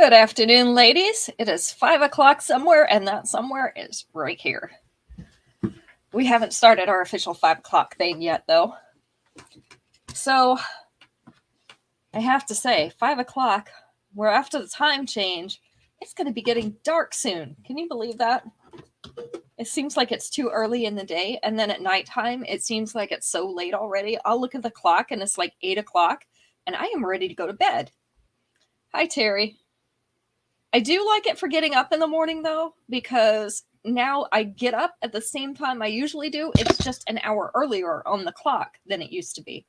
Good afternoon, ladies. It is 5 o'clock somewhere, and that somewhere is right here. We haven't started our official 5 o'clock thing yet, though. So, I have to say, 5 o'clock, we're after the time change. It's going to be getting dark soon. Can you believe that? It seems like it's too early in the day, and then at nighttime, it seems like it's so late already. I'll look at the clock, and it's like 8 o'clock, and I am ready to go to bed. Hi, Terry. I do like it for getting up in the morning, though, because now I get up at the same time I usually do. It's just an hour earlier on the clock than it used to be.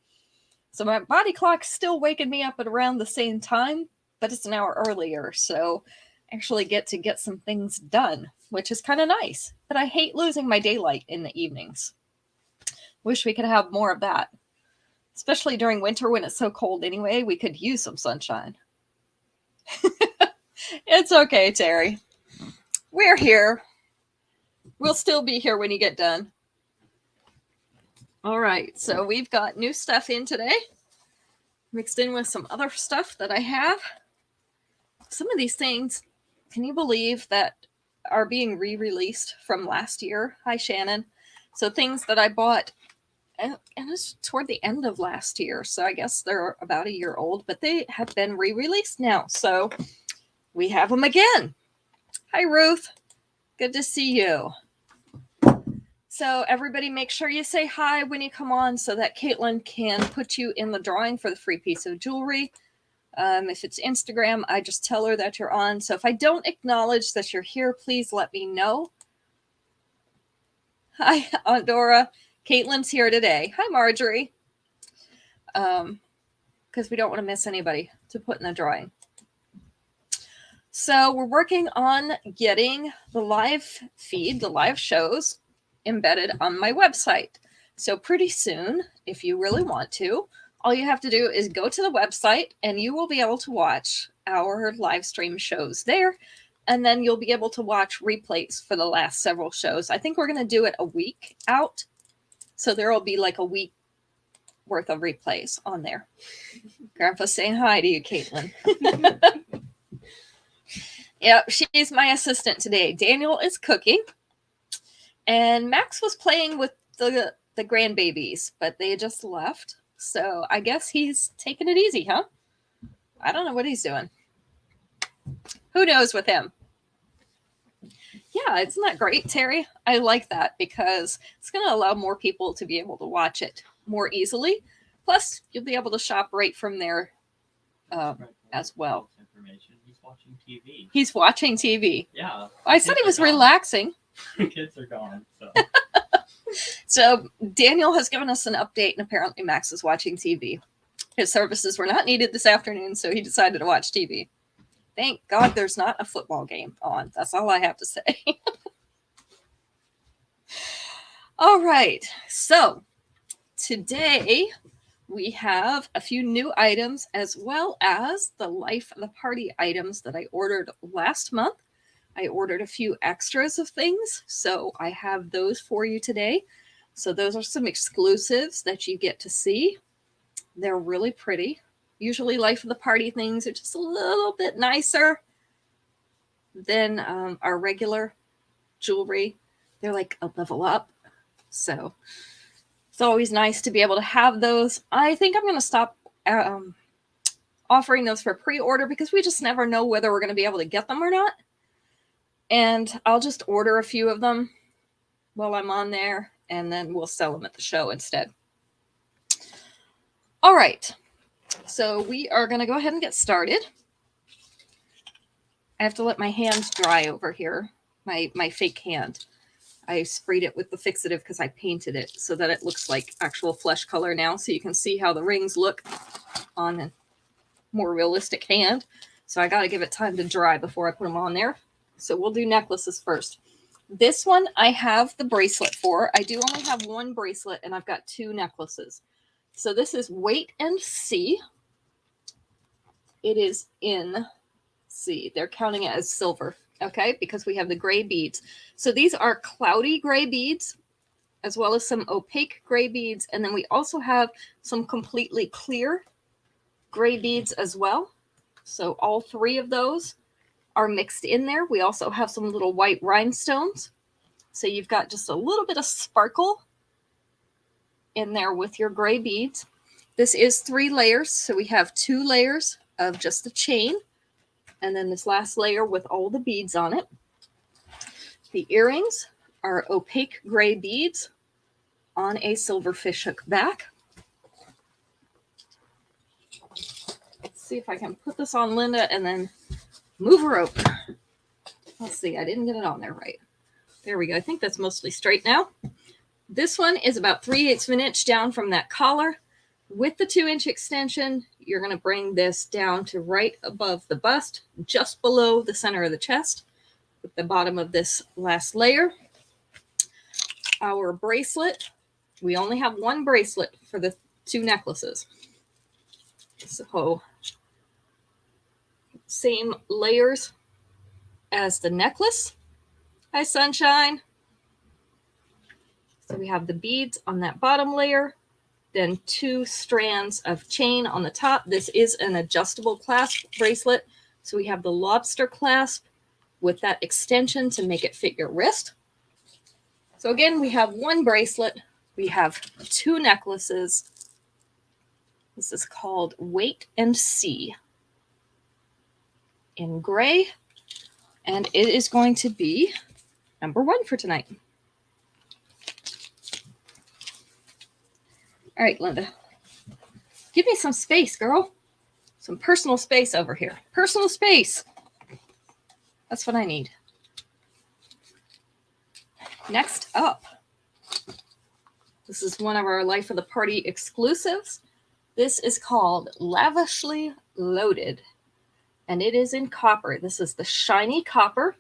So my body clock's still waking me up at around the same time, but it's an hour earlier. So I actually get to get some things done, which is kind of nice. But I hate losing my daylight in the evenings. Wish we could have more of that. Especially during winter when it's so cold anyway, we could use some sunshine. It's okay, Terry. We're here. We'll still be here when you get done. All right, so we've got new stuff in today, mixed in with some other stuff that I have. Some of these things, can you believe that are being re-released from last year? Hi, Shannon. So things that I bought, and it's toward the end of last year, so I guess they're about a year old, but they have been re-released now, so we have them again. Hi, Ruth. Good to see you. So everybody make sure you say hi when you come on so that Caitlin can put you in the drawing for the free piece of jewelry. If it's Instagram, I just tell her that you're on. So if I don't acknowledge that you're here, please let me know. Hi, Aunt Dora. Caitlin's here today. Hi, Marjorie. Because we don't want to miss anybody to put in the drawing. So we're working on getting the live feed, the live shows, embedded on my website. So pretty soon, if you really want to, all you have to do is go to the website and you will be able to watch our live stream shows there. And then you'll be able to watch replays for the last several shows. I think we're going to do it a week out. So there will be like a week worth of replays on there. Grandpa's saying hi to you, Caitlin. Yep, she's my assistant today. Daniel is cooking. And Max was playing with the grandbabies, but they just left. So I guess he's taking it easy, huh? I don't know what he's doing. Who knows with him? Yeah, isn't that great, Terry? I like that because it's going to allow more people to be able to watch it more easily. Plus, you'll be able to shop right from there as well. He's watching TV. He's watching TV. Yeah. I said he was relaxing. The kids are gone. So Daniel has given us an update, and apparently Max is watching TV. His services were not needed this afternoon, so he decided to watch TV. Thank God there's not a football game on. That's all I have to say. All right. So today we have a few new items as well as the Life of the Party items that I ordered last month. I ordered a few extras of things, so I have those for you today. So those are some exclusives that you get to see. They're really pretty. Usually Life of the Party things are just a little bit nicer than our regular jewelry. They're like a level up. So it's always nice to be able to have those. I think I'm going to stop offering those for pre-order because we just never know whether we're going to be able to get them or not. And I'll just order a few of them while I'm on there, and then we'll sell them at the show instead. All right. So we are going to go ahead and get started. I have to let my hands dry over here, my fake hand. I sprayed it with the fixative because I painted it so that it looks like actual flesh color now, so you can see how the rings look on a more realistic hand. So I got to give it time to dry before I put them on there. So we'll do necklaces first. This one I have the bracelet for. I do only have one bracelet, and I've got two necklaces. So this is Wait and See. It is in C. They're counting it as silver, okay, because we have the gray beads. So these are cloudy gray beads, as well as some opaque gray beads. And then we also have some completely clear gray beads as well. So all three of those are mixed in there. We also have some little white rhinestones. So you've got just a little bit of sparkle in there with your gray beads. This is 3 layers. So we have 2 layers of just the chain, and then this last layer with all the beads on it. The earrings are opaque gray beads on a silver fishhook back. Let's see if I can put this on Linda and then move her over. Let's see, I didn't get it on there right. There we go. I think that's mostly straight now. This one is about 3/8 of an inch down from that collar. With the 2-inch extension, you're going to bring this down to right above the bust, just below the center of the chest, with the bottom of this last layer. Our bracelet, we only have 1 bracelet for the 2 necklaces. So, same layers as the necklace. Hi, Sunshine. So we have the beads on that bottom layer, then 2 strands of chain on the top. This is an adjustable clasp bracelet. So we have the lobster clasp with that extension to make it fit your wrist. So again, we have 1 bracelet. We have 2 necklaces. This is called Wait and See in gray. And it is going to be number 1 for tonight. All right, Linda, give me some space, girl. Some personal space over here. Personal space. That's what I need. Next up, this is one of our Life of the Party exclusives. This is called Lavishly Loaded, and it is in copper. This is the shiny copper.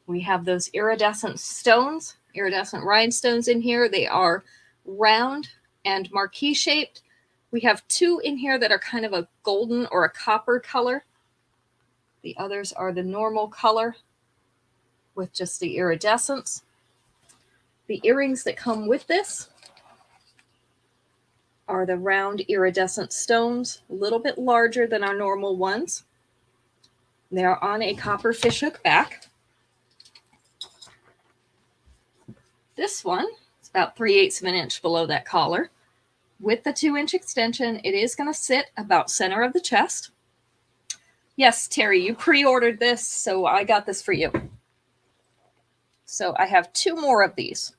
We have those iridescent stones, iridescent rhinestones in here. They are round and marquee shaped. We have 2 in here that are kind of a golden or a copper color. The others are the normal color with just the iridescence. The earrings that come with this are the round iridescent stones, a little bit larger than our normal ones. They're on a copper fishhook back. This one is about 3/8 of an inch below that collar. With the 2-inch extension, it is going to sit about center of the chest. Yes, Terry, you pre-ordered this, so I got this for you. So I have 2 more of these.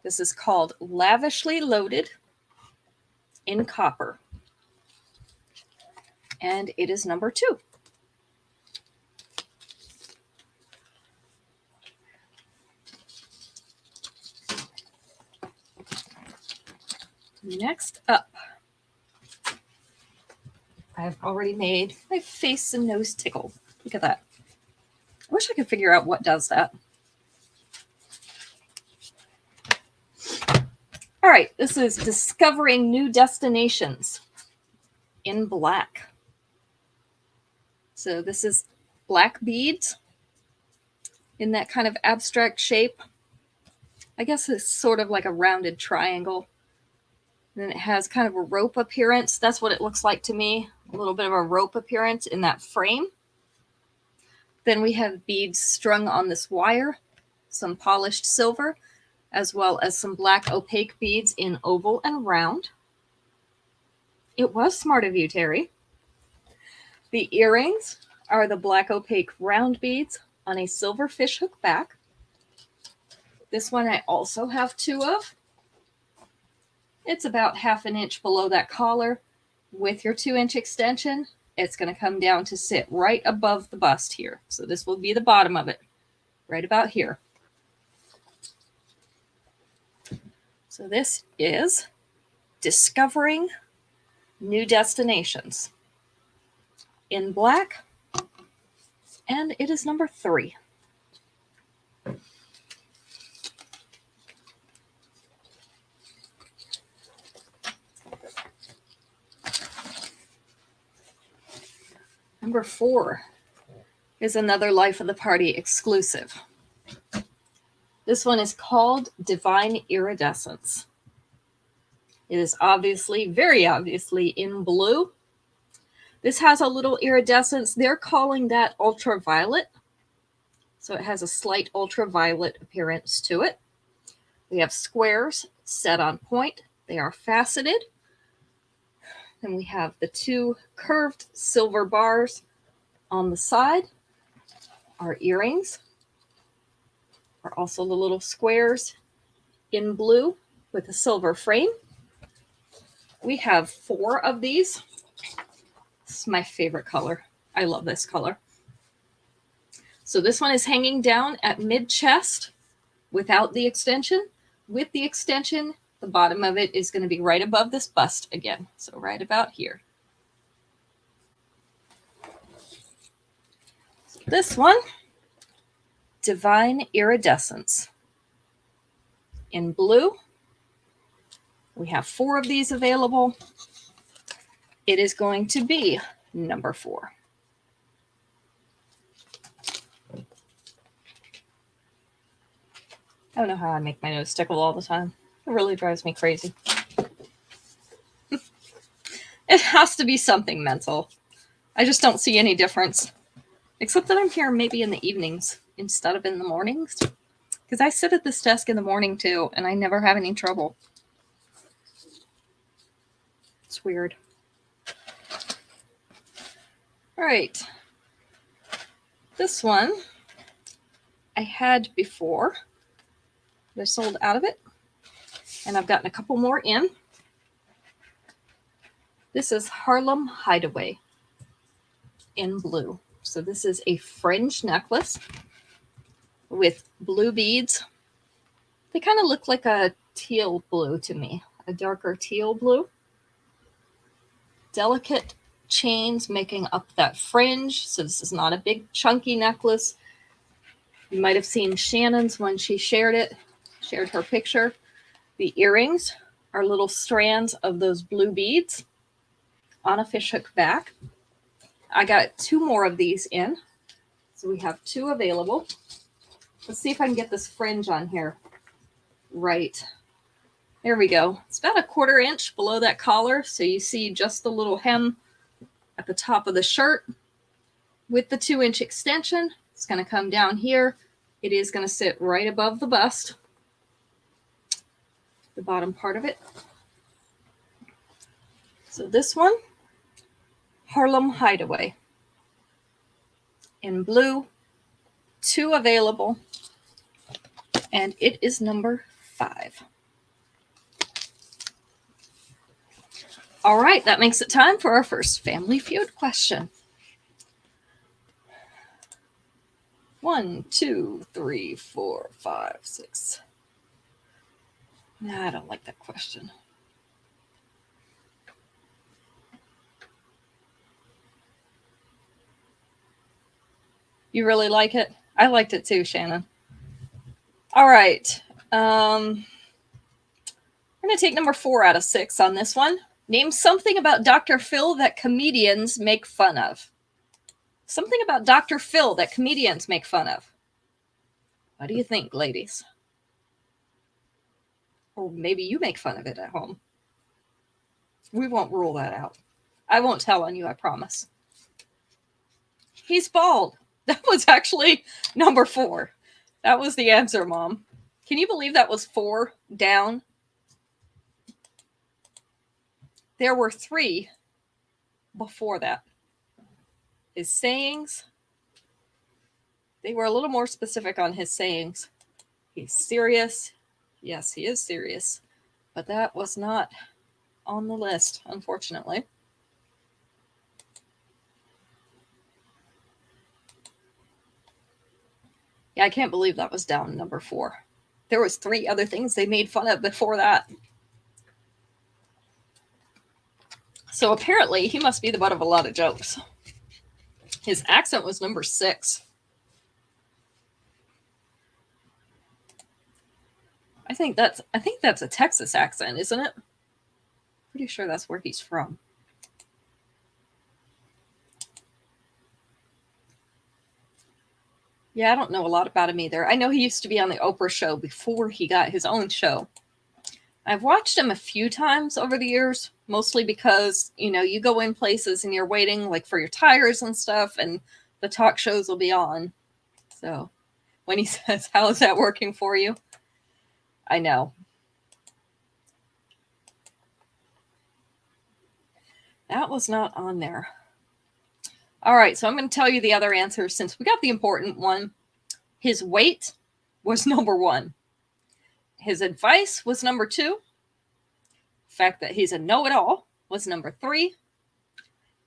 This is called Lavishly Loaded in copper. And it is number 2. Next up, I've already made my face and nose tickle. Look at that. I wish I could figure out what does that. All right, this is Discovering New Destinations in black. So this is black beads in that kind of abstract shape. I guess it's sort of like a rounded triangle. Then it has kind of a rope appearance. That's what it looks like to me. A little bit of a rope appearance in that frame. Then we have beads strung on this wire, some polished silver, as well as some black opaque beads in oval and round. It was smart of you, Terry. The earrings are the black opaque round beads on a silver fishhook back. This one I also have 2 of. It's about 1/2 an inch below that collar. With your 2-inch extension, it's going to come down to sit right above the bust here. So this will be the bottom of it, right about here. So this is Discovering New Destinations in black, and it is number 3. Number 4 is another Life of the Party exclusive. This one is called Divine Iridescence. It is obviously, very obviously, in blue. This has a little iridescence. They're calling that ultraviolet. So it has a slight ultraviolet appearance to it. We have squares set on point. They are faceted. And we have the two curved silver bars on the side. Our earrings are also the little squares in blue with a silver frame. We have 4 of these. This is my favorite color. I love this color. So this one is hanging down at mid-chest without the extension. With the extension, the bottom of it is going to be right above this bust again. So right about here. So this one, Divine Iridescence. In blue, we have 4 of these available. It is going to be number 4. I don't know how I make my nose tickle all the time. It really drives me crazy. It has to be something mental. I just don't see any difference. Except that I'm here maybe in the evenings instead of in the mornings. Because I sit at this desk in the morning too, and I never have any trouble. It's weird. All right. This one I had before. I sold out of it, and I've gotten a couple more in. This is Harlem Hideaway in blue. So this is a fringe necklace with blue beads. They kind of look like a teal blue to me, a darker teal blue. Delicate chains making up that fringe. So this is not a big chunky necklace. You might have seen Shannon's when she shared her picture. The earrings are little strands of those blue beads on a fishhook back. I got 2 more of these in. So we have 2 available. Let's see if I can get this fringe on here. Right. There we go. It's about a 1/4 inch below that collar. So you see just the little hem at the top of the shirt. With the 2-inch extension, it's going to come down here. It is going to sit right above the bust. The bottom part of it. So this one, Harlem Hideaway. In blue, 2 available, and it is number 5. All right, that makes it time for our first Family Feud question. 1, 2, 3, 4, 5, 6. Nah, I don't like that question. You really like it? I liked it too, Shannon. All right. I'm going to take number 4 out of 6 on this one. Name something about Dr. Phil that comedians make fun of. Something about Dr. Phil that comedians make fun of. What do you think, ladies? Or maybe you make fun of it at home. We won't rule that out. I won't tell on you, I promise. He's bald. That was actually number 4. That was the answer, Mom. Can you believe that was 4 down? There were 3 before that. His sayings, they were a little more specific on his sayings. He's serious. Yes, he is serious. But that was not on the list, unfortunately. Yeah, I can't believe that was down number 4. There was 3 other things they made fun of before that. So apparently he must be the butt of a lot of jokes. His accent was number 6. I think that's a Texas accent, isn't it? Pretty sure that's where he's from. Yeah, I don't know a lot about him either. I know he used to be on the Oprah show before he got his own show. I've watched him a few times over the years, mostly because, you know, you go in places and you're waiting like for your tires and stuff, and the talk shows will be on. So when he says, how is that working for you? I know. That was not on there. All right, so I'm going to tell you the other answer since we got the important one. His weight was number 1. His advice was number 2. The fact that he's a know-it-all was number 3.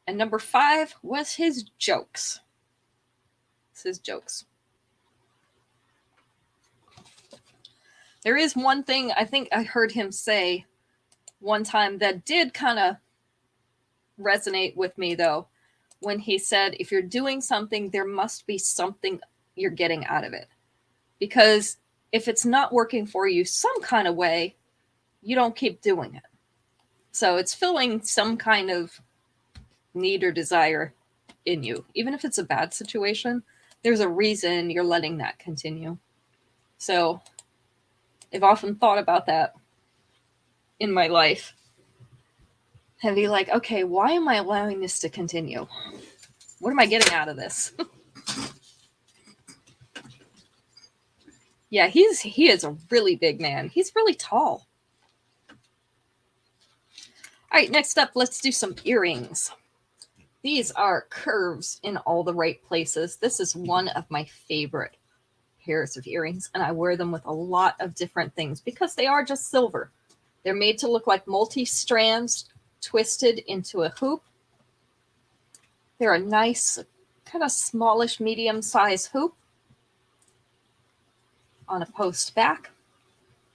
And number 5 was his jokes. It's his jokes. There is one thing I think I heard him say one time that did kind of resonate with me, though, when he said, if you're doing something, there must be something you're getting out of it. Because if it's not working for you some kind of way, you don't keep doing it. So it's filling some kind of need or desire in you. Even if it's a bad situation, there's a reason you're letting that continue. So I've often thought about that in my life. And be like, okay, why am I allowing this to continue? What am I getting out of this? Yeah, he is a really big man. He's really tall. All right, next up, let's do some earrings. These are curves in all the right places. This is one of my favorite pairs of earrings, and I wear them with a lot of different things because they are just silver. They're made to look like multi-strands twisted into a hoop. They're a nice, kind of smallish, medium-sized hoop on a post back.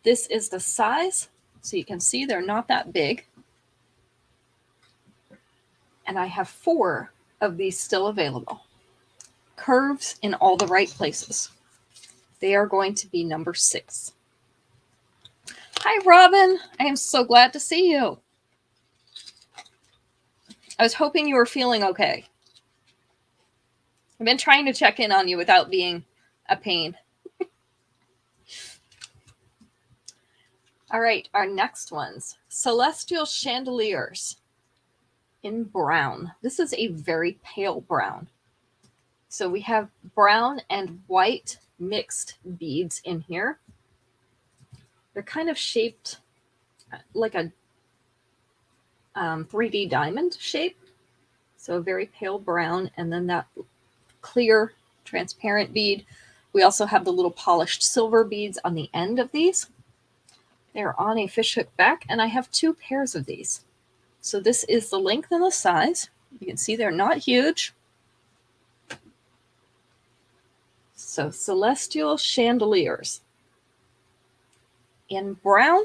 This is the size, so you can see they're not that big. And I have 4 of these still available. Curves in all the right places. They are going to be number 6. Hi, Robin. I am so glad to see you. I was hoping you were feeling okay. I've been trying to check in on you without being a pain. All right, our next ones. Celestial Chandeliers in brown. This is a very pale brown. So we have brown and white mixed beads in here. They're kind of shaped like a 3D diamond shape. So a very pale brown, and then that clear transparent bead. We also have the little polished silver beads on the end of these. They're on a fishhook back, and I have 2 pairs of these. So this is the length and the size. You can see they're not huge. So Celestial Chandeliers in brown.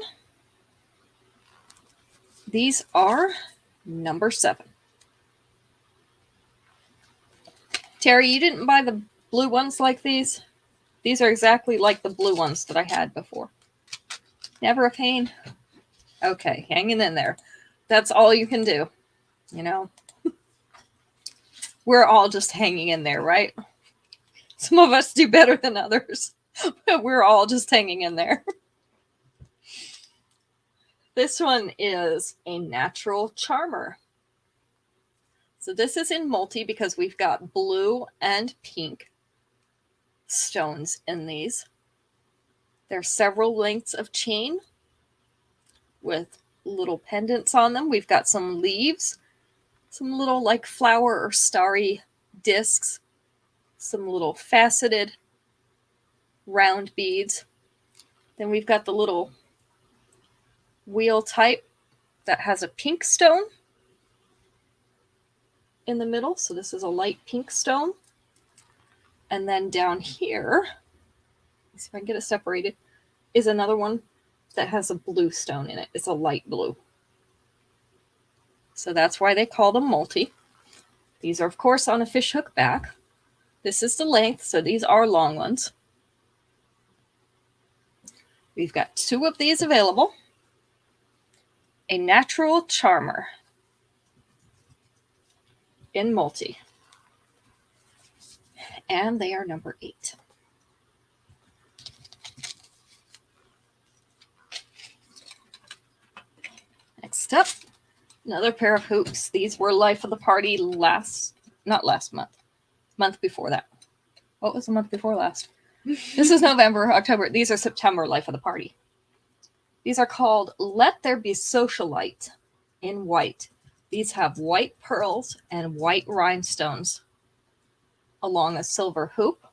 These are number 7. Terry, you didn't buy the blue ones like these? These are exactly like the blue ones that I had before. Never a pain? Okay, hanging in there. That's all you can do, you know? We're all just hanging in there, right? Some of us do better than others, but we're all just hanging in there. This one is a natural charmer. So this is in multi because we've got blue and pink stones in these. There are several lengths of chain with little pendants on them. We've got some leaves, some little like flower or starry discs, some little faceted round beads. Then we've got the little wheel type that has a pink stone in the middle. So this is a light pink stone. And then down here, let's see if I can get it separated, is another one that has a blue stone in it. It's a light blue. So that's why they call them multi. These are, of course, on a fishhook back. This is the length, so these are long ones. We've got 2 of these available. A natural charmer in multi. And they are number 8. Next up, Another pair of hoops. These were life of the party not last month, month before that. What was the month before last? This is November, October. These are September life of the party. These are called Let There Be Socialite in white. These have white pearls and white rhinestones along a silver hoop.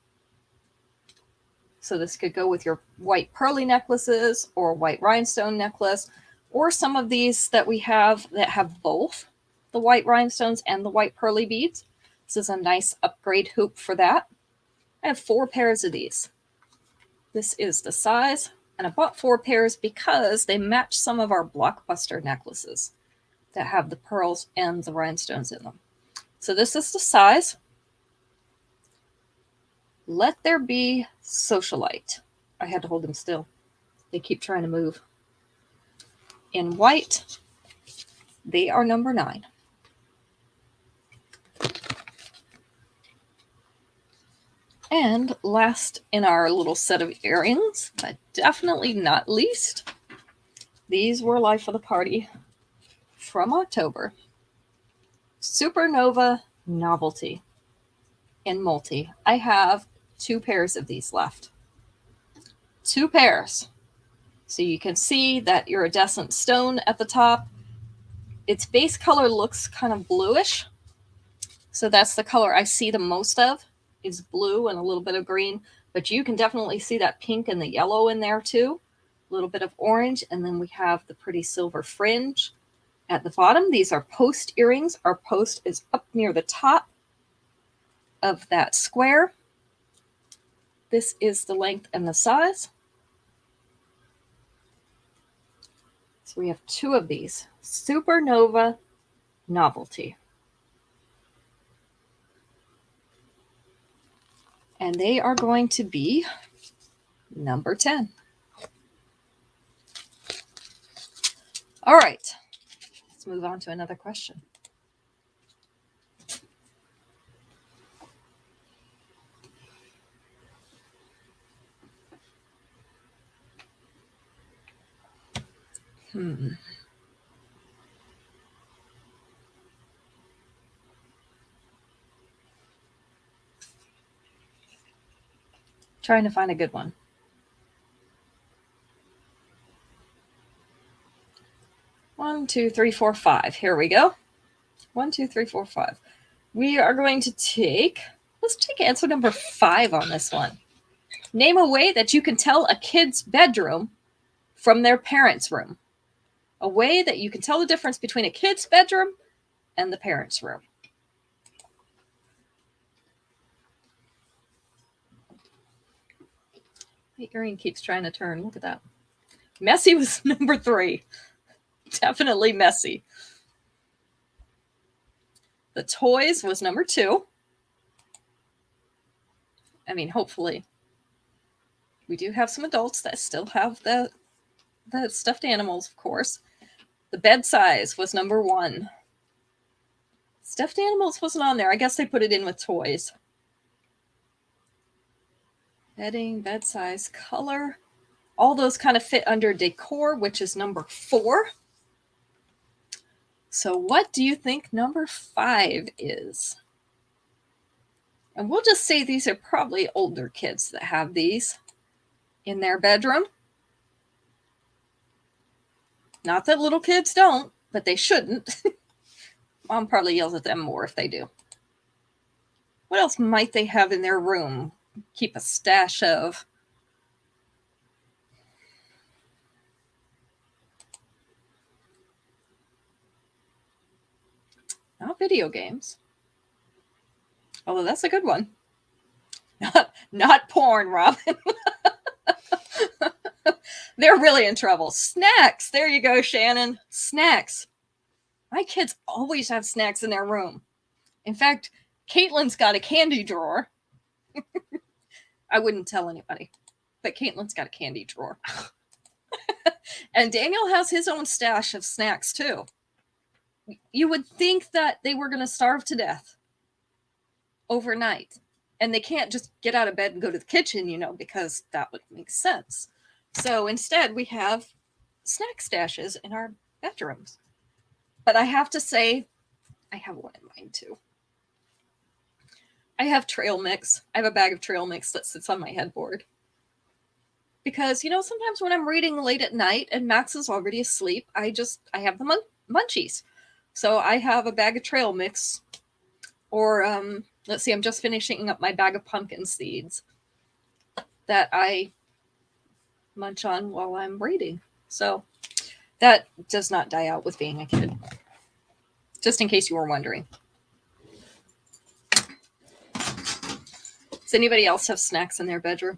So this could go with your white pearly necklaces or white rhinestone necklace, or some of these that we have that have both the white rhinestones and the white pearly beads. This is a nice upgrade hoop for that. I have 4 pairs of these. This is the size, and I bought 4 pairs because they match some of our blockbuster necklaces that have the pearls and the rhinestones in them. So this is the size. Let There Be Socialite. I had to hold them still. They keep trying to move. In white, they are number 9. And last in our little set of earrings, but definitely not least, these were life of the party from October. Supernova Novelty in multi. I have 2 pairs of these left. 2 pairs. So you can see that iridescent stone at the top. Its base color looks kind of bluish. So that's the color I see the most of, is blue and a little bit of green. But you can definitely see that pink and the yellow in there too. A little bit of orange. And then we have the pretty silver fringe at the bottom. These are post earrings. Our post is up near the top of that square. This is the length and the size. So we have 2 of these. Supernova Novelty. And they are going to be number 10. All right. Let's move on to another question. Trying to find a good one. One, two, three, four, five. Here we go. 1, 2, 3, 4, 5. We are going to let's take answer number 5 on this one. Name a way that you can tell a kid's bedroom from their parents' room. A way that you can tell the difference between a kid's bedroom and the parents' room. The earring keeps trying to turn. Look at that. Messy was number 3. Definitely messy. The toys was number 2. I mean, hopefully. We do have some adults that still have the stuffed animals, of course. The bed size was number 1. Stuffed animals wasn't on there. I guess they put it in with toys. Bedding, bed size, color. All those kind of fit under decor, which is number 4. So what do you think number 5 is? And we'll just say these are probably older kids that have these in their bedroom. Not that little kids don't, but they shouldn't. Mom probably yells at them more if they do. What else might they have in their room? Keep a stash of. Not video games. Although that's a good one. Not porn, Robin. They're really in trouble. Snacks. There you go, Shannon. Snacks. My kids always have snacks in their room. In fact, Caitlin's got a candy drawer. I wouldn't tell anybody, but Caitlin's got a candy drawer. And Daniel has his own stash of snacks too. You would think that they were going to starve to death overnight. And they can't just get out of bed and go to the kitchen, because that would make sense. So instead, we have snack stashes in our bedrooms. But I have to say, I have one in mind too. I have trail mix. I have a bag of trail mix that sits on my headboard. Because, you know, sometimes when I'm reading late at night and Max is already asleep, I have the munchies. So I have a bag of trail mix. Or, let's see, I'm just finishing up my bag of pumpkin seeds that I munch on while I'm reading. So that does not die out with being a kid. Just in case you were wondering. Does anybody else have snacks in their bedroom?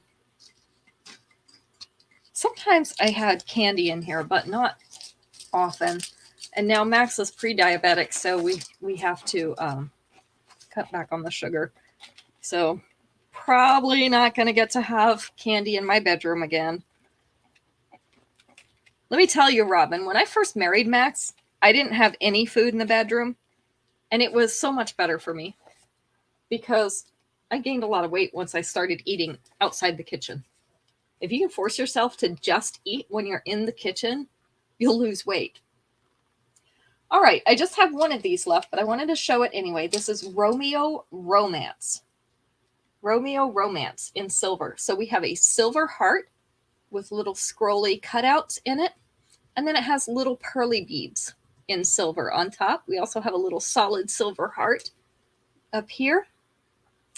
Sometimes I had candy in here, but not often. And now Max is pre-diabetic, so we have to cut back on the sugar. So probably not going to get to have candy in my bedroom again. Let me tell you, Robin, when I first married Max, I didn't have any food in the bedroom. And it was so much better for me because I gained a lot of weight once I started eating outside the kitchen. If you can force yourself to just eat when you're in the kitchen, you'll lose weight. All right, I just have one of these left, but I wanted to show it anyway. This is Romeo Romance. Romeo Romance in silver. So we have a silver heart with little scrolly cutouts in it. And then it has little pearly beads in silver on top. We also have a little solid silver heart up here.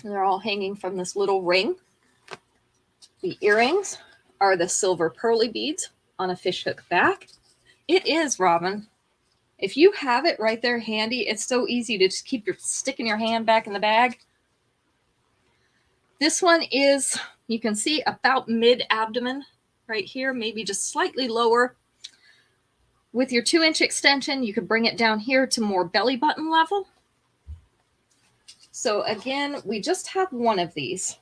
And they're all hanging from this little ring. The earrings are the silver pearly beads on a fishhook back. It is, Robin. If you have it right there handy, it's so easy to just keep sticking your hand back in the bag. This one is, you can see, about mid-abdomen right here, maybe just slightly lower. With your 2-inch extension, you could bring it down here to more belly button level. So again, we just have one of these.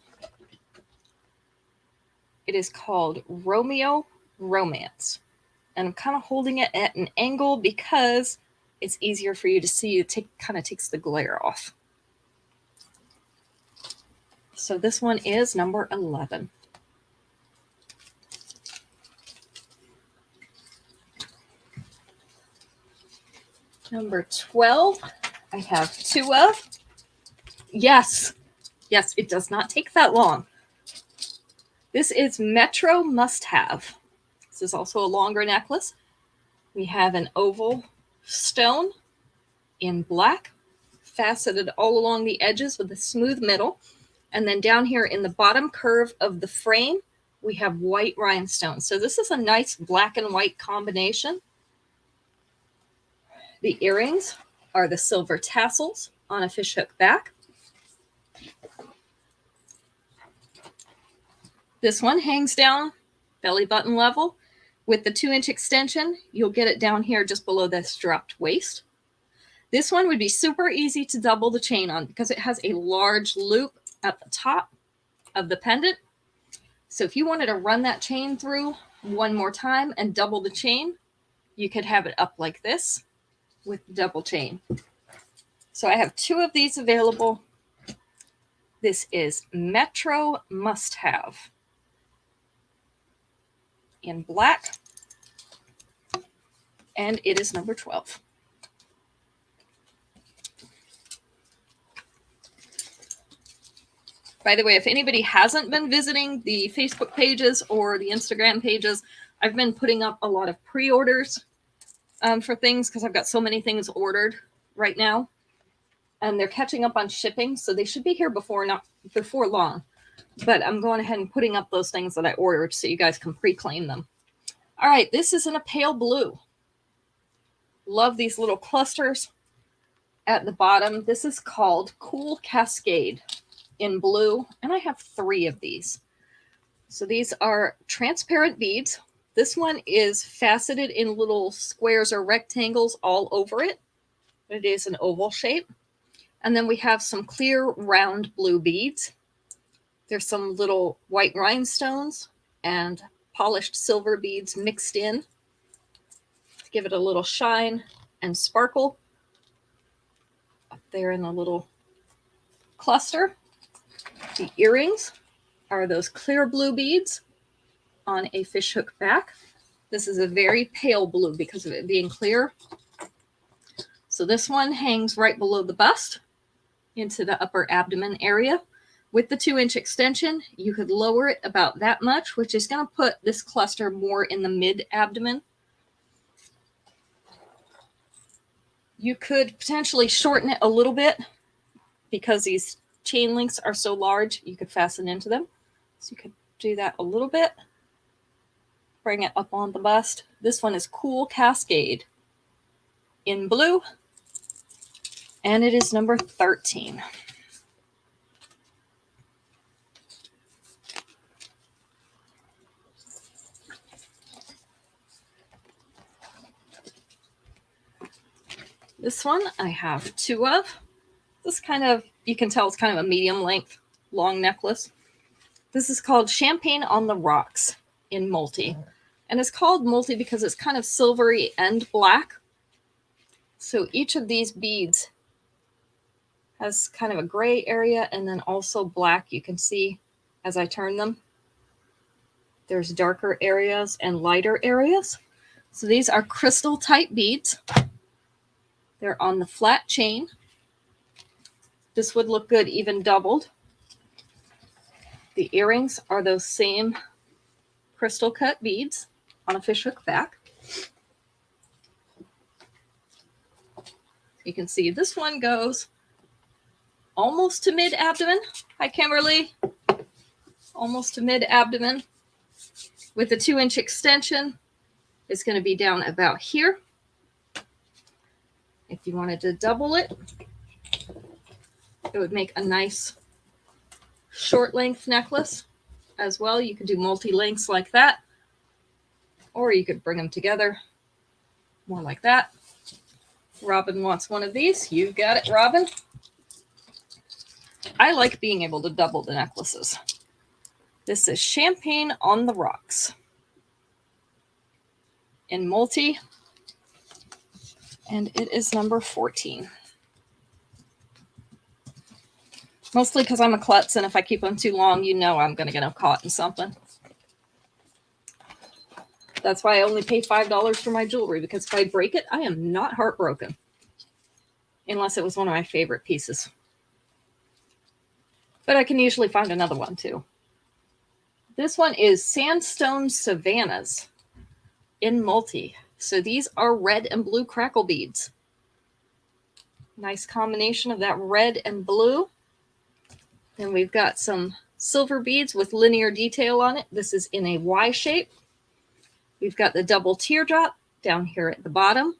It is called Romeo Romance. And I'm kind of holding it at an angle because it's easier for you to see. It kind of takes the glare off. So this one is number 11. Number 12, I have two of. Yes, it does not take that long. This is Metro Must Have. This is also a longer necklace. We have an oval stone in black, faceted all along the edges with a smooth middle. And then down here in the bottom curve of the frame, we have white rhinestones. So this is a nice black and white combination. The earrings are the silver tassels on a fishhook back. This one hangs down belly button level. With the 2-inch extension, you'll get it down here just below this dropped waist. This one would be super easy to double the chain on because it has a large loop at the top of the pendant. So if you wanted to run that chain through one more time and double the chain, you could have it up like this with double chain. So I have two of these available. This is Metro Must Have in black, and it is number 12. By the way, if anybody hasn't been visiting the Facebook pages or the Instagram pages, I've been putting up a lot of pre-orders for things because I've got so many things ordered right now, and they're catching up on shipping, so they should be here before long. But I'm going ahead and putting up those things that I ordered so you guys can pre-claim them. All right, this is in a pale blue. Love these little clusters at the bottom. This is called Cool Cascade in blue, and I have 3 of these. So these are transparent beads. This one is faceted in little squares or rectangles all over it. It is an oval shape. And then we have some clear round blue beads. There's some little white rhinestones and polished silver beads mixed in to give it a little shine and sparkle up there in the little cluster. The earrings are those clear blue beads on a fishhook back. This is a very pale blue because of it being clear. So this one hangs right below the bust into the upper abdomen area. With the 2-inch extension, you could lower it about that much, which is going to put this cluster more in the mid-abdomen. You could potentially shorten it a little bit because these chain links are so large, you could fasten into them. So you could do that a little bit. Bring it up on the bust. This one is Cool Cascade in blue, and it is number 13. This one I have 2 of. This kind of, you can tell it's kind of a medium length, long necklace. This is called Champagne on the Rocks in multi. And it's called multi because it's kind of silvery and black. So each of these beads has kind of a gray area and then also black. You can see as I turn them, there's darker areas and lighter areas. So these are crystal type beads. They're on the flat chain. This would look good even doubled. The earrings are those same crystal cut beads on a fishhook back. You can see this one goes almost to mid-abdomen. Hi, Kimberly. Almost to mid-abdomen. With the 2-inch extension, it's going to be down about here. If you wanted to double it, it would make a nice short length necklace as well. You could do multi-lengths like that, or you could bring them together more like that. Robin wants one of these. You got it, Robin. I like being able to double the necklaces. This is Champagne on the Rocks in multi, and it is number 14. Mostly because I'm a klutz, and if I keep them too long, you know I'm going to get them caught in something. That's why I only pay $5 for my jewelry, because if I break it, I am not heartbroken. Unless it was one of my favorite pieces. But I can usually find another one too. This one is Sandstone Savannahs in multi. So these are red and blue crackle beads. Nice combination of that red and blue. Then we've got some silver beads with linear detail on it. This is in a Y shape. We've got the double teardrop down here at the bottom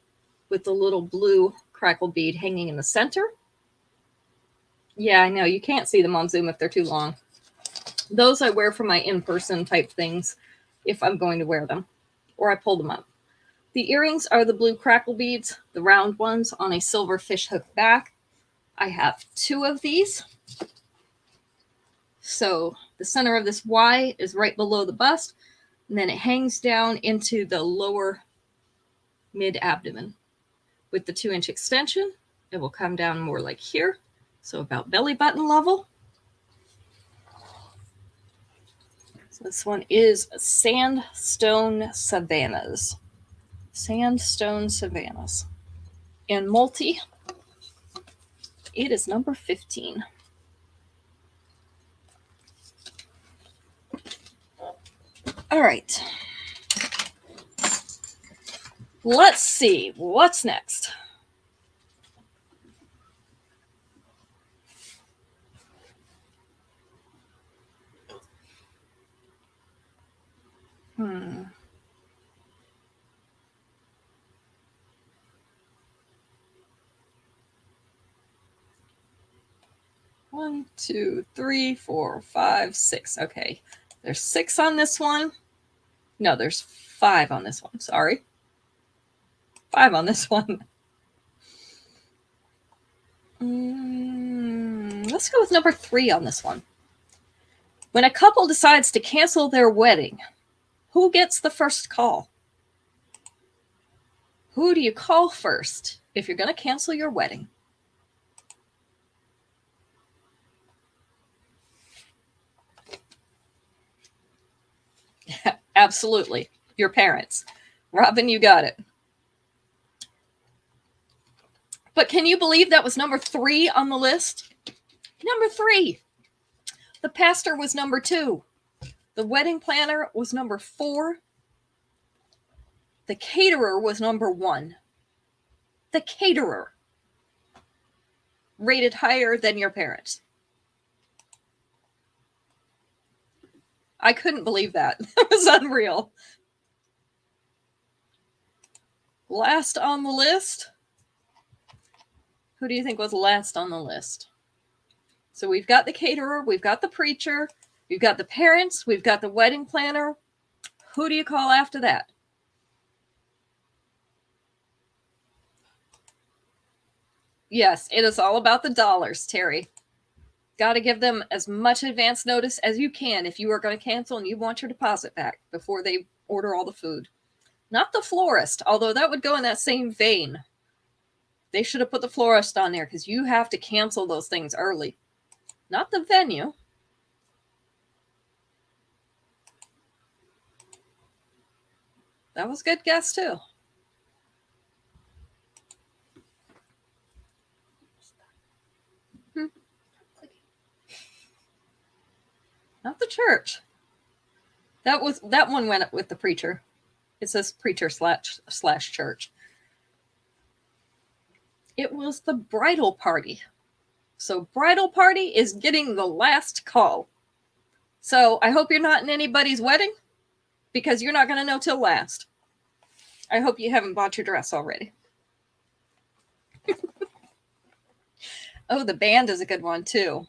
with the little blue crackle bead hanging in the center. Yeah, I know. You can't see them on Zoom if they're too long. Those I wear for my in-person type things if I'm going to wear them, or I pull them up. The earrings are the blue crackle beads, the round ones on a silver fishhook back. I have 2 of these. So the center of this Y is right below the bust, and then it hangs down into the lower mid-abdomen. With the 2-inch extension, it will come down more like here, so about belly button level. So this one is Sandstone Savannahs. Sandstone Savannahs. In multi, it is number 15. All right. Let's see what's next. One, two, three, 4, 5, 6. Okay. There's 6 on this one. No, there's 5 on this one. Sorry. 5 on this one. Let's go with number 3 on this one. When a couple decides to cancel their wedding, who gets the first call? Who do you call first if you're going to cancel your wedding? Absolutely. Your parents. Robin, you got it. But can you believe that was number 3 on the list? Number 3. The pastor was number 2. The wedding planner was number 4. The caterer was number 1. The caterer. Rated higher than your parents. I couldn't believe that. That was unreal. Last on the list. Who do you think was last on the list? So we've got the caterer, we've got the preacher, we've got the parents, we've got the wedding planner. Who do you call after that? Yes, it is all about the dollars, Terry. Got to give them as much advance notice as you can if you are going to cancel and you want your deposit back before they order all the food. Not the florist, although that would go in that same vein. They should have put the florist on there because you have to cancel those things early. Not the venue. That was a good guess, too. Not the church. That one went up with the preacher. It says preacher slash church. It was the bridal party. So bridal party is getting the last call. So I hope you're not in anybody's wedding because you're not going to know till last. I hope you haven't bought your dress already. Oh, the band is a good one too,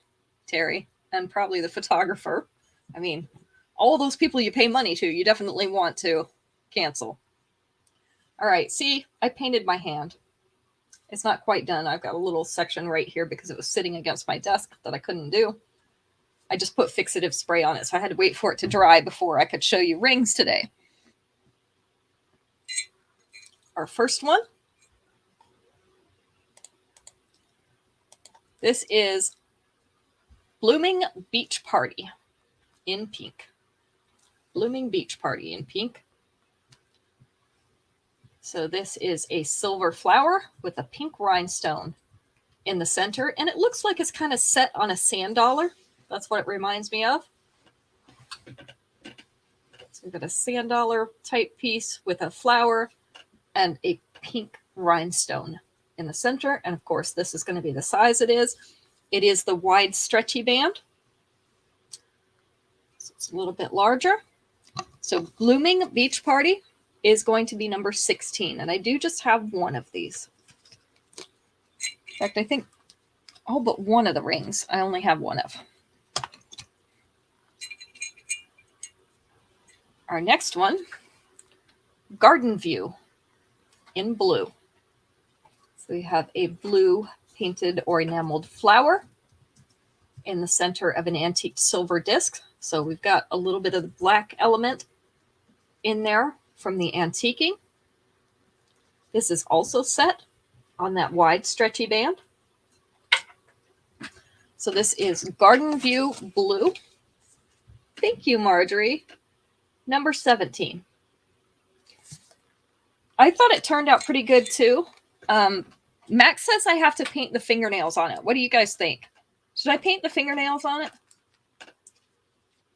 Terry, and probably the photographer. I mean, all those people you pay money to, you definitely want to cancel. All right, see, I painted my hand. It's not quite done. I've got a little section right here because it was sitting against my desk that I couldn't do. I just put fixative spray on it, so I had to wait for it to dry before I could show you rings today. Our first one. This is Blooming Beach Party in pink. Blooming Beach Party in pink. So this is a silver flower with a pink rhinestone in the center. And it looks like it's kind of set on a sand dollar. That's what it reminds me of. So we've got a sand dollar type piece with a flower and a pink rhinestone in the center. And of course, this is going to be the size it is. It is the wide stretchy band. So it's a little bit larger. So Blooming Beach Party is going to be number 16. And I do just have one of these. In fact, I think all but one of the rings I only have one of. Our next one, Garden View in blue. So we have a blue painted or enameled flower in the center of an antique silver disc. So we've got a little bit of the black element in there from the antiquing. This is also set on that wide stretchy band. So this is Garden View Blue. Thank you, Marjorie. Number 17. I thought it turned out pretty good too. Max says I have to paint the fingernails on it. What do you guys think? Should I paint the fingernails on it?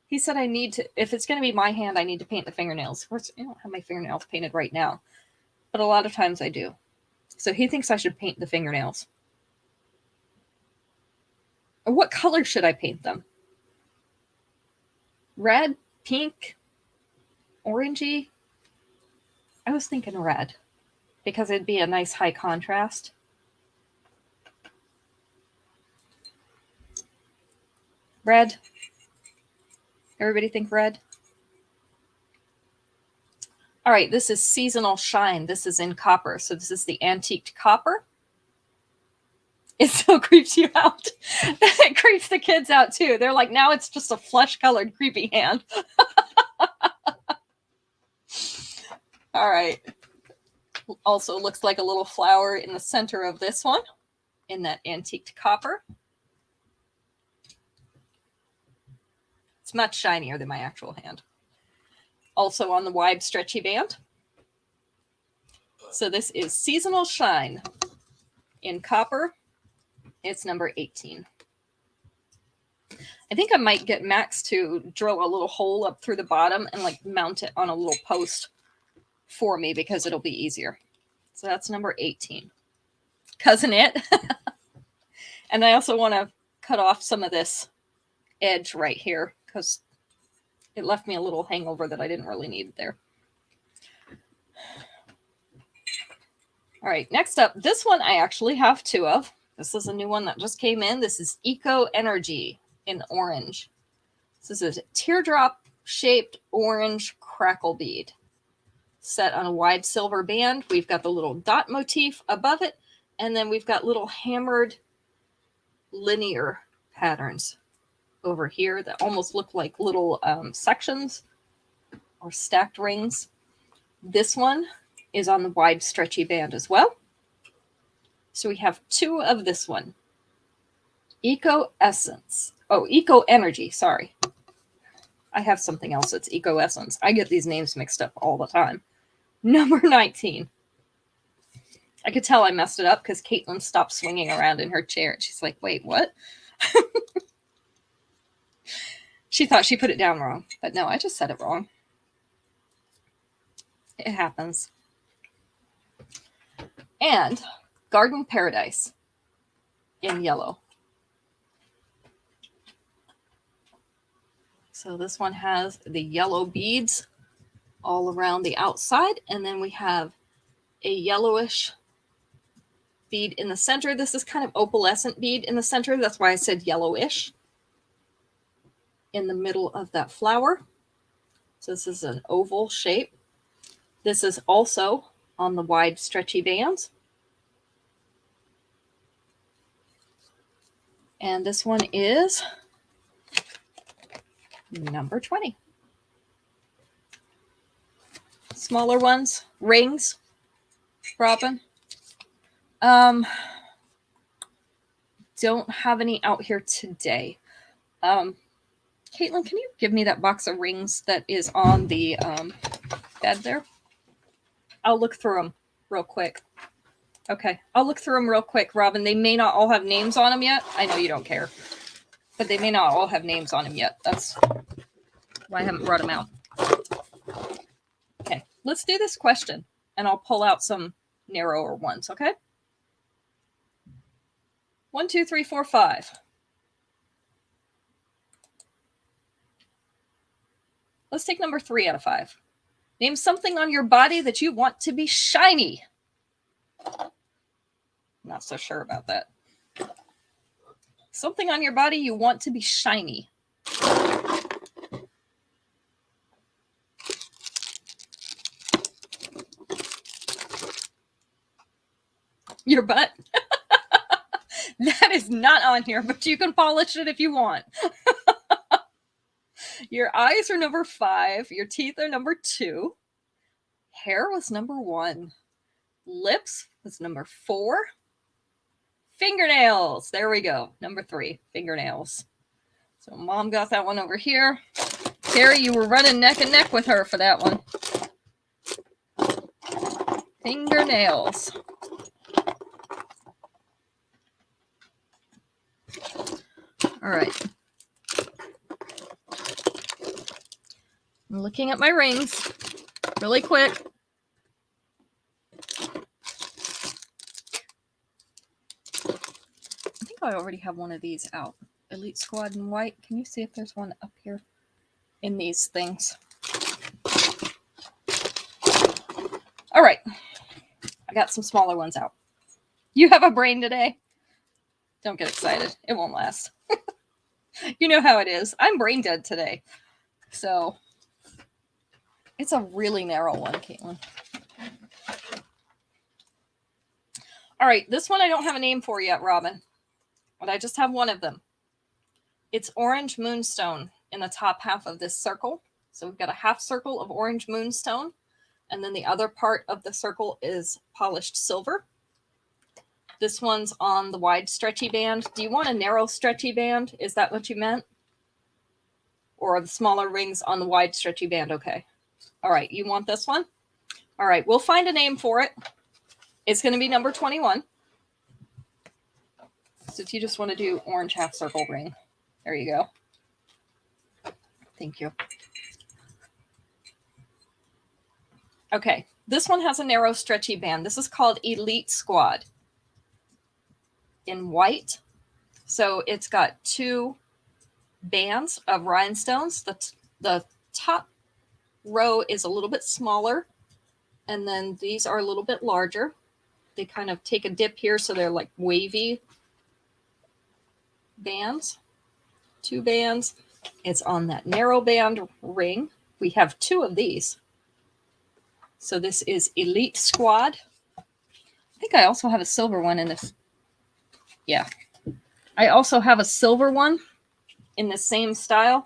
He said I need to, if it's going to be my hand, I need to paint the fingernails. Of course, I don't have my fingernails painted right now, but a lot of times I do. So he thinks I should paint the fingernails. Or what color should I paint them? Red, pink, orangey? I was thinking red because it'd be a nice high contrast. Red. Everybody think red? All right, this is Seasonal Shine. This is in copper. So this is the antiqued copper. It still creeps you out. It creeps the kids out too. They're like, now it's just a flesh-colored creepy hand. All right. Also looks like a little flower in the center of this one in that antiqued copper. It's much shinier than my actual hand. Also on the wide stretchy band. So this is Seasonal Shine. In copper, it's number 18. I think I might get Max to drill a little hole up through the bottom and like mount it on a little post for me because it'll be easier. So that's number 18. Cousin it. And I also want to cut off some of this edge right here because it left me a little hangover that I didn't really need there. All right, next up, this one I actually have two of. This is a new one that just came in. This is Eco Energy in orange. This is a teardrop-shaped orange crackle bead set on a wide silver band. We've got the little dot motif above it, and then we've got little hammered linear patterns over here that almost look like little sections or stacked rings. This one is on the wide stretchy band as well. So we have two of this one. Eco-Essence. Oh, Eco-Energy, sorry. I have something else that's Eco-Essence. I get these names mixed up all the time. Number 19. I could tell I messed it up because Caitlin stopped swinging around in her chair. She's like, wait, what? She thought she put it down wrong. But no, I just said it wrong. It happens. And Garden Paradise in yellow. So this one has the yellow beads all around the outside. And then we have a yellowish bead in the center. This is kind of opalescent bead in the center. That's why I said yellowish in the middle of that flower. So this is an oval shape. This is also on the wide stretchy bands. And this one is number 20. Smaller ones, rings, Robin. Don't have any out here today. Caitlin, can you give me that box of rings that is on the bed there? I'll look through them real quick. Okay, I'll look through them real quick, Robin. They may not all have names on them yet. I know you don't care. But they may not all have names on them yet. That's why I haven't brought them out. Okay, let's do this question. And I'll pull out some narrower ones, okay? 1, 2, 3, 4, 5. Let's take number 3 out of 5. Name something on your body that you want to be shiny. Not so sure about that. Something on your body you want to be shiny. Your butt. That is not on here, but you can polish it if you want. Your eyes are number 5. Your teeth are number 2. Hair was number 1. Lips was number 4. Fingernails. There we go. Number 3. Fingernails. So Mom got that one over here. Carrie, you were running neck and neck with her for that one. Fingernails. All right. I'm looking at my rings really quick. I think I already have one of these out. Elite Squad in white. Can you see if there's one up here in these things? All right. I got some smaller ones out. You have a brain today? Don't get excited. It won't last. You know how it is. I'm brain dead today. So it's a really narrow one, Caitlin. All right. This one I don't have a name for yet, Robin. But I just have one of them. It's orange moonstone in the top half of this circle. So we've got a half circle of orange moonstone. And then the other part of the circle is polished silver. This one's on the wide stretchy band. Do you want a narrow stretchy band? Is that what you meant? Or are the smaller rings on the wide stretchy band? Okay. All right. You want this one? All right. We'll find a name for it. It's going to be number 21. So if you just want to do orange half circle ring, there you go. Thank you. Okay, this one has a narrow stretchy band. This is called Elite Squad in white. So it's got 2 bands of rhinestones. The top row is a little bit smaller, and then these are a little bit larger. They kind of take a dip here, so they're like wavy bands. 2 bands. It's on that narrow band ring. We have 2 of these. So this is Elite Squad. I think I also have a silver one in this. Yeah. I also have a silver one in the same style.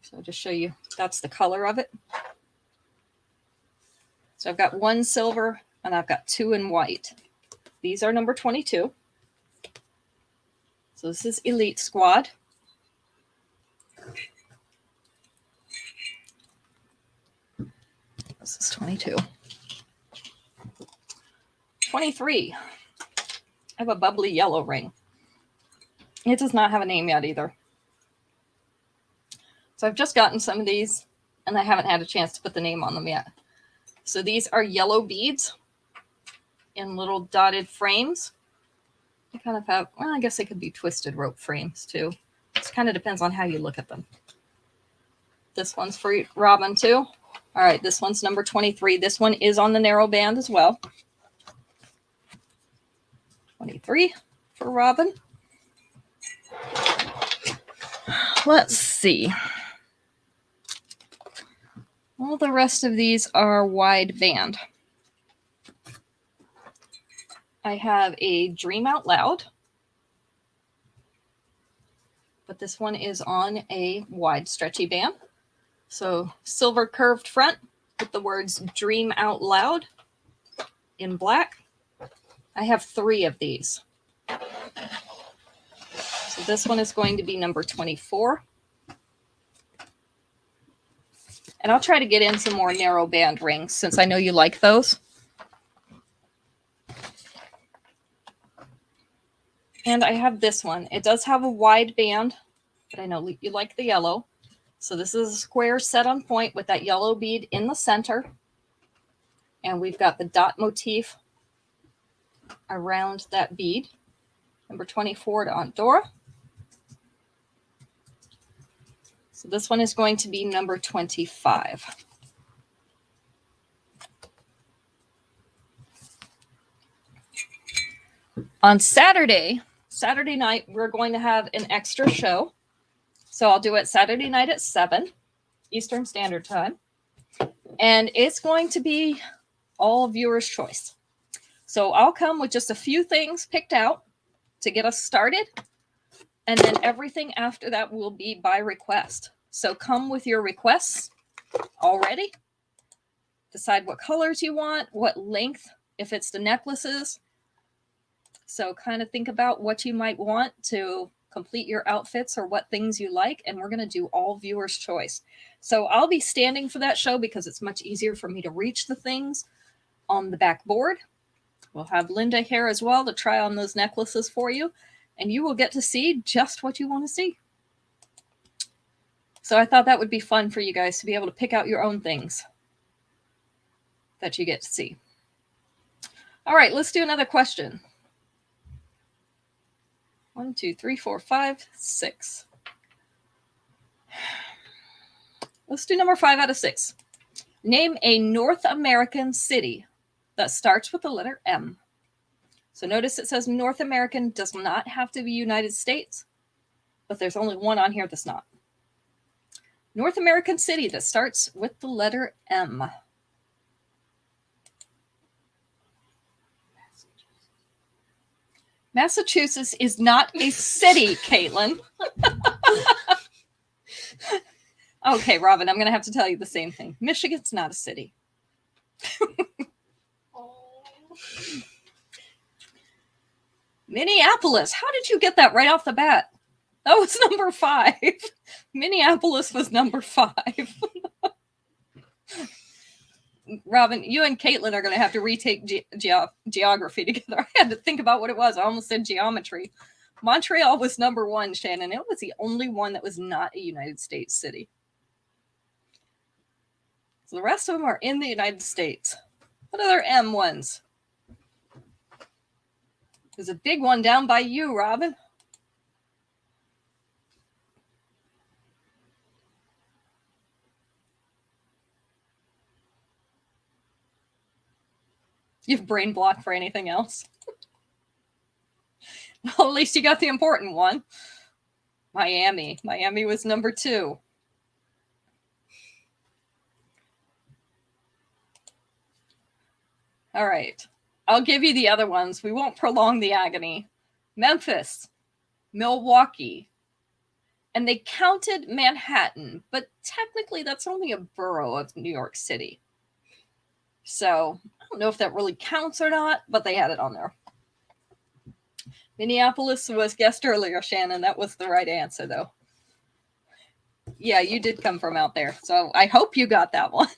So I'll just show you. That's the color of it. So I've got 1 silver and I've got 2 in white. These are number 22. So this is Elite Squad. This is 22. 23. I have a bubbly yellow ring. It does not have a name yet either. So I've just gotten some of these and I haven't had a chance to put the name on them yet. So these are yellow beads in little dotted frames. They kind of have, well, I guess they could be twisted rope frames too. It kind of depends on how you look at them. This one's for Robin too. All right, this one's number 23. This one is on the narrow band as well. 23 for Robin. Let's see. All the rest of these are wide band. I have a Dream Out Loud, but this one is on a wide stretchy band. So silver curved front with the words Dream Out Loud in black. I have 3 of these. So this one is going to be number 24. And I'll try to get in some more narrow band rings since I know you like those. And I have this one. It does have a wide band, but I know you like the yellow. So this is a square set on point with that yellow bead in the center. And we've got the dot motif around that bead. Number 24 to Aunt Dora. So this one is going to be number 25. On Saturday night, we're going to have an extra show. So I'll do it Saturday night at 7 Eastern Standard Time. And it's going to be all viewers' choice. So I'll come with just a few things picked out to get us started. And then everything after that will be by request. So come with your requests already. Decide what colors you want, what length, if it's the necklaces. So kind of think about what you might want to complete your outfits or what things you like. And we're going to do all viewers' choice. So I'll be standing for that show because it's much easier for me to reach the things on the back board. We'll have Linda here as well to try on those necklaces for you. And you will get to see just what you want to see. So I thought that would be fun for you guys to be able to pick out your own things that you get to see. All right, let's do another question. 1, 2, 3, 4, 5, 6. Let's do number 5 out of 6. Name a North American city that starts with the letter M. So notice it says North American, does not have to be United States, but there's only one on here that's not. North American city that starts with the letter M. Massachusetts is not a city, Caitlin. Okay, Robin, I'm going to have to tell you the same thing. Michigan's not a city. Minneapolis. How did you get that right off the bat? That was number 5. Minneapolis was number 5. Robin, you and Caitlin are going to have to retake geography together. I had to think about what it was. I almost said geometry. Montreal was number 1, Shannon. It was the only one that was not a United States city. So the rest of them are in the United States. What other M ones? There's a big one down by you, Robin. You've brain blocked for anything else. Well, at least you got the important one. Miami. Miami was number 2. All right. I'll give you the other ones. We won't prolong the agony. Memphis, Milwaukee, and they counted Manhattan, but technically that's only a borough of New York City. So I don't know if that really counts or not, but they had it on there. Minneapolis was guessed earlier, Shannon. That was the right answer, though. Yeah, you did come from out there, so I hope you got that one.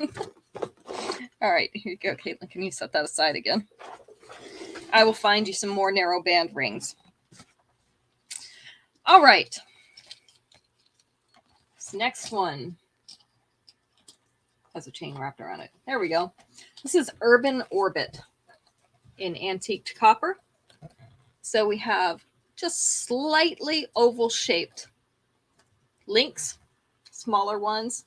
All right, here you go, Caitlin. Can you set that aside again? I will find you some more narrow band rings. All right. This next one has a chain wrapped around it. There we go. This is Urban Orbit in antiqued copper. So we have just slightly oval-shaped links, smaller ones,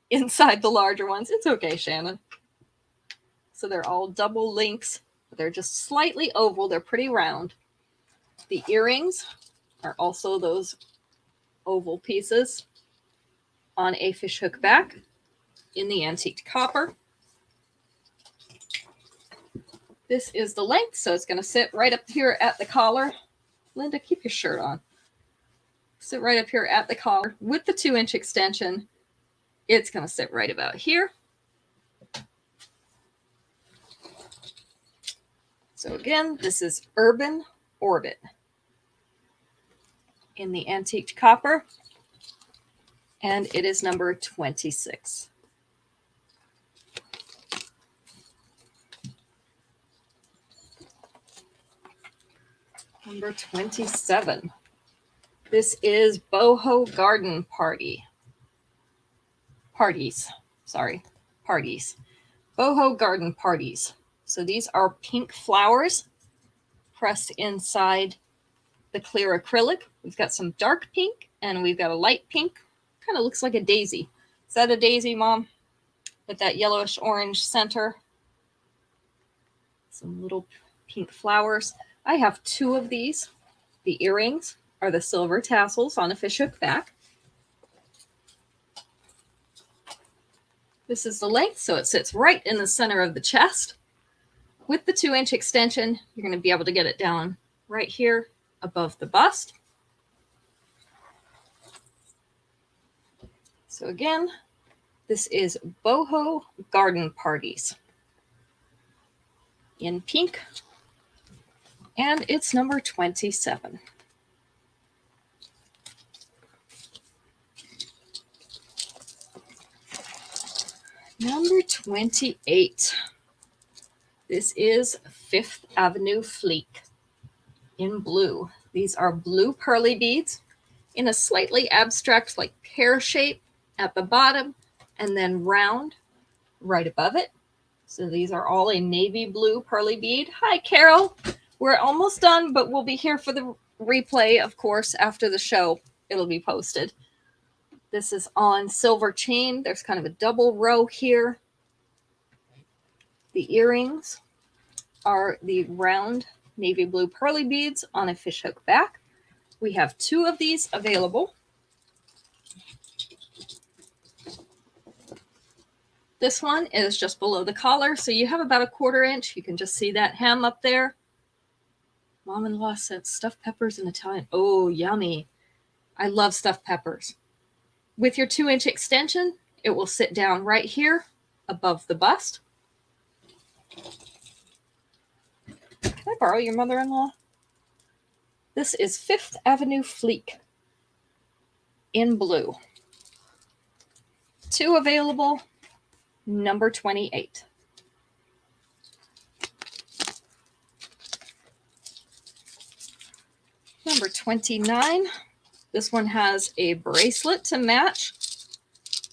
inside the larger ones. It's okay, Shannon. So they're all double links. They're just slightly oval. They're pretty round. The earrings are also those oval pieces on a fishhook back in the antique copper. This is the length, so it's going to sit right up here at the collar. Linda, keep your shirt on. Sit right up here at the collar with the 2-inch extension. It's going to sit right about here. So again, this is Urban Orbit in the antique copper, and it is number 26. Number 27. This is Boho Garden Parties. Boho Garden Parties. So these are pink flowers pressed inside the clear acrylic. We've got some dark pink and we've got a light pink. Kind of looks like a daisy. Is that a daisy, Mom? With that yellowish orange center. Some little pink flowers. I have 2 of these. The earrings are the silver tassels on a fishhook back. This is the length, so it sits right in the center of the chest. With the 2-inch extension, you're going to be able to get it down right here above the bust. So again, this is Boho Garden Parties in pink, and it's number 27. Number 28. This is Fifth Avenue Fleek in blue. These are blue pearly beads in a slightly abstract, like pear shape at the bottom, and then round right above it. So these are all a navy blue pearly bead. Hi, Carol. We're almost done, but we'll be here for the replay, of course, after the show. It'll be posted. This is on silver chain. There's kind of a double row here. The earrings are the round navy blue pearly beads on a fishhook back. We have 2 of these available. This one is just below the collar, so you have about a 1/4 inch. You can just see that hem up there. Mom-in-law said stuffed peppers in Italian. Oh, yummy. I love stuffed peppers. With your 2-inch extension, it will sit down right here above the bust. Can I borrow your mother-in-law? This is Fifth Avenue Fleek in blue. 2 available, number 28. Number 29. This one has a bracelet to match.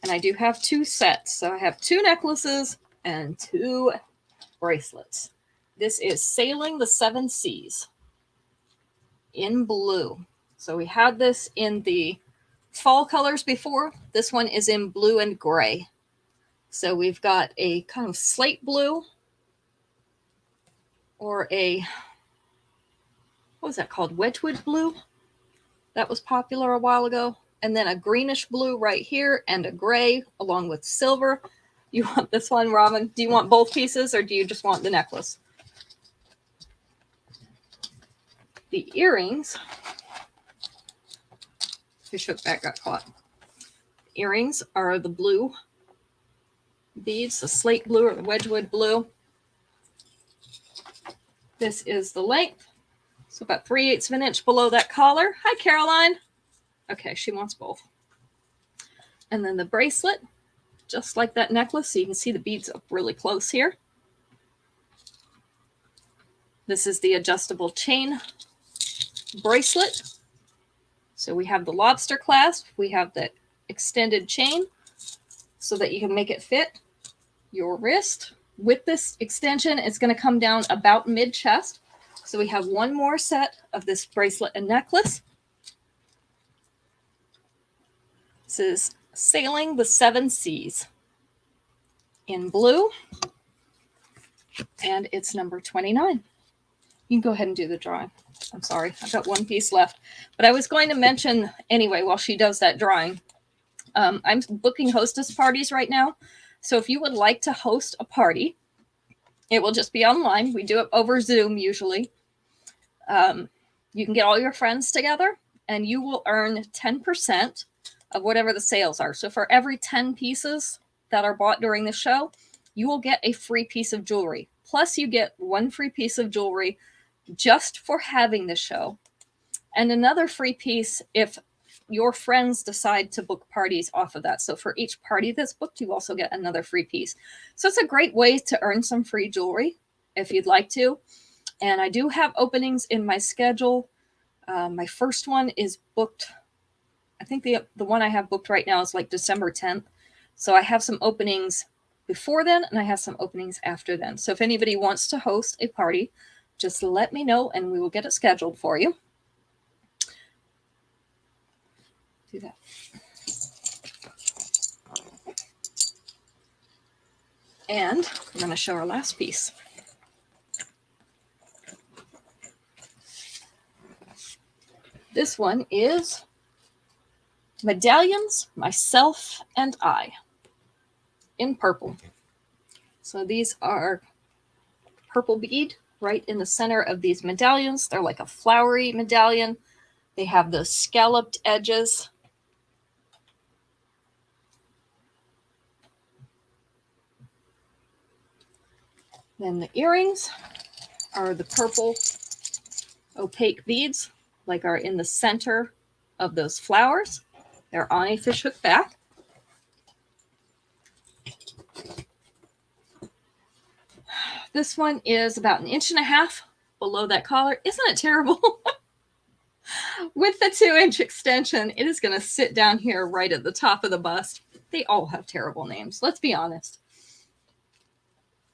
And I do have 2 sets. So I have 2 necklaces and 2 bracelets. This is Sailing the 7 Seas in blue. So we had this in the fall colors before. This one is in blue and gray. So we've got a kind of slate blue or a, what was that called? Wedgwood blue. That was popular a while ago. And then a greenish blue right here and a gray along with silver. You want this one, Robin? Do you want both pieces or do you just want the necklace? The earrings, fish hook back got caught. Earrings are the blue beads, the slate blue or the Wedgwood blue. This is the length, so about 3/8 of an inch below that collar. Hi, Caroline. Okay, she wants both. And then the bracelet, just like that necklace, so you can see the beads up really close here. This is the adjustable chain bracelet. So we have the lobster clasp, we have the extended chain so that you can make it fit your wrist. With this extension, it's going to come down about mid-chest. So we have one more set of this bracelet and necklace. This is Sailing the 7 Seas in blue, and it's number 29. You can go ahead and do the drawing. I'm sorry, I've got one piece left. But I was going to mention anyway while she does that drawing. I'm booking hostess parties right now. So if you would like to host a party, it will just be online. We do it over Zoom usually. You can get all your friends together and you will earn 10% of whatever the sales are. So for every 10 pieces that are bought during the show, you will get a free piece of jewelry. Plus you get one free piece of jewelry just for having the show, and another free piece if your friends decide to book parties off of that. So for each party that's booked, you also get another free piece. So it's a great way to earn some free jewelry if you'd like to. And I do have openings in my schedule. My first one is booked. I think the one I have booked right now is like December 10th. So I have some openings before then and I have some openings after then. So if anybody wants to host a party, just let me know and we will get it scheduled for you. Do that. And I'm going to show our last piece. This one is Medallions, Myself, and I in purple. So these are purple bead right in the center of these medallions. They're like a flowery medallion. They have those scalloped edges. Then the earrings are the purple opaque beads, like are in the center of those flowers. They're on a fishhook back. This one is about 1.5 inches below that collar. Isn't it terrible? With the 2-inch extension, it is going to sit down here right at the top of the bust. They all have terrible names. Let's be honest.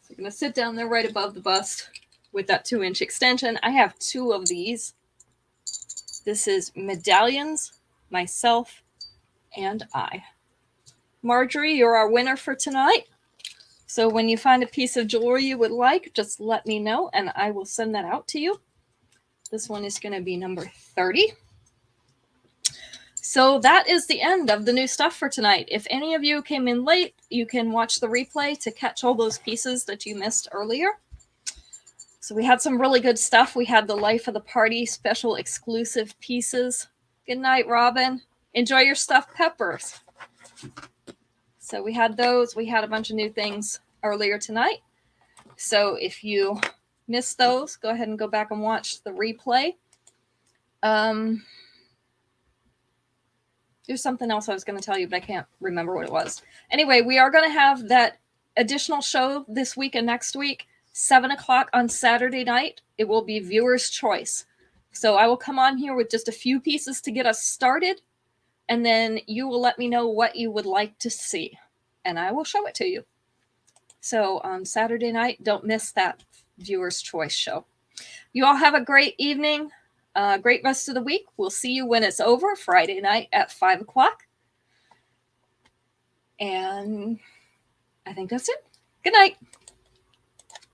So I'm going to sit down there right above the bust with that 2-inch extension. I have 2 of these. This is Medallions, Myself, and I. Marjorie, you're our winner for tonight. So when you find a piece of jewelry you would like, just let me know and I will send that out to you. This one is going to be number 30. So that is the end of the new stuff for tonight. If any of you came in late, you can watch the replay to catch all those pieces that you missed earlier. So we had some really good stuff. We had the Life of the Party special exclusive pieces. Good night, Robin. Enjoy your stuffed peppers. So we had those. We had a bunch of new things earlier tonight. So if you missed those, go ahead and go back and watch the replay. There's something else I was going to tell you, but I can't remember what it was. Anyway, we are going to have that additional show this week and next week, 7 o'clock on Saturday night. It will be viewer's choice. So I will come on here with just a few pieces to get us started, and then you will let me know what you would like to see, and I will show it to you. So on Saturday night, don't miss that Viewer's Choice show. You all have a great evening, great rest of the week. We'll see you when it's over, Friday night at 5 o'clock. And I think that's it. Good night.